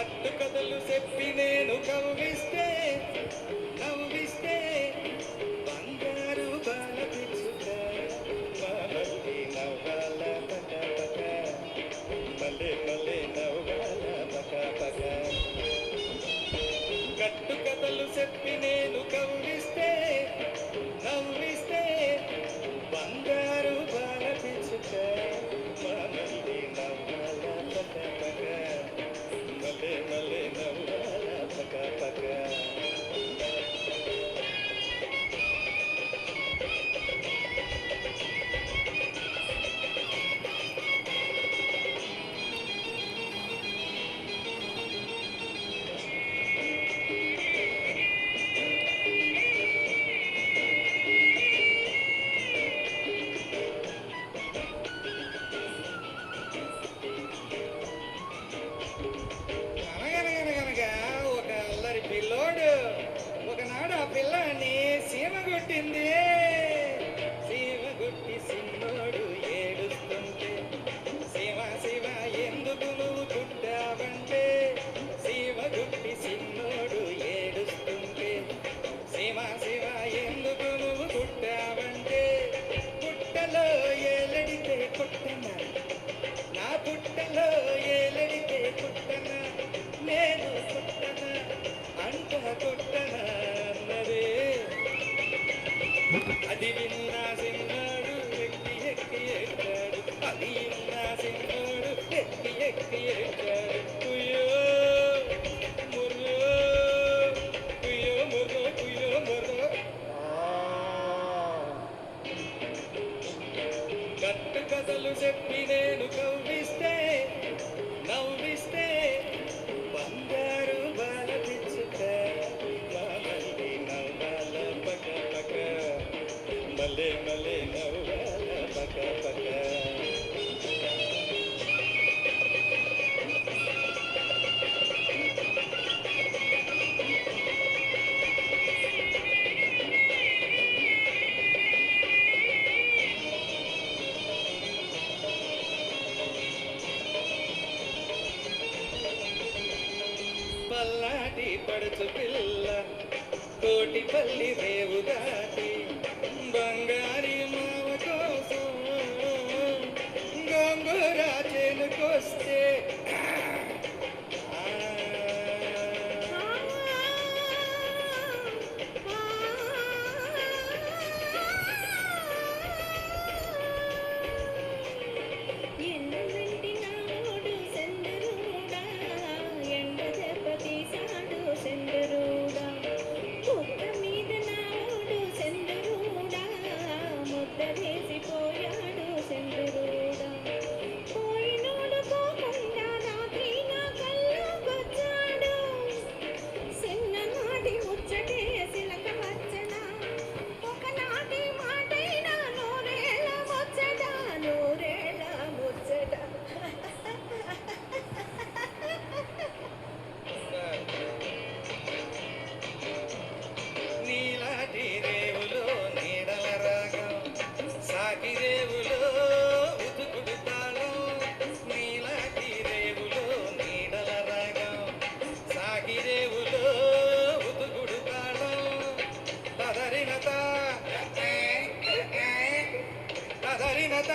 కట్టు కథలు చెప్పి నేను కవ్విస్తే నవ్విస్తే బంగారు బాల పిచ్చుక మళ్ళీ నవ్వాల పక పక మళ్ళీ మళ్ళీ నవ్వాల పక పక కట్టు కథలు చెప్పి నేను కవ్విస్తే నవ్విస్తే బంగారు బాల పిచ్చుక మళ్ళీ నవ్వాల పక పక మళ్ళీ మళ్ళీ నవ్వాల పక పక అనగనగనగనగా ఒక అల్లరి పిల్లోడు ఒకనాడు ఆ పిల్లాన్ని సీమ కొట్టింది. సీమ కొట్టి సిన్నోడు ఏడుస్తుంటే శివ శివ ఎందుకు నువ్వు కుట్టావంటే సీమ కొట్టి సిన్నోడు ఏడుస్తుంటే శివ శివ ఎందుకు నువ్వు కుట్టావంటే పుట్టలో ఏలడితే కొట్టనా నా పుట్టలో ఏలడితే కొట్టనా నేను కొట్టనా అంట కొట్టనా అన్నదే. అది విన్నా సిన్నాడు ఎక్కి ఎక్కి ఏడ్చాడు. అది విన్నా సిన్నాడు ఎక్కి ఎక్కి ఏడ్చాడు. కుయ్యో ముర్రో కుయ్యో ముర్రో కుయ్యో ముర్రో. కట్టు కథలు చెప్పి నేను కవ్విస్తే నవ్విస్తే బంగారు బాల పిచ్చుక మళ్ళీ నవ్వాల పక పక మళ్ళీ మళ్ళీ నవ్వాల పక పక. పల్లాటి పడుచు పిల్ల కోటిపల్లి రేవు దాటి బంగారి మావ కోసం గోంగూర చేనుకొస్తే ధరినత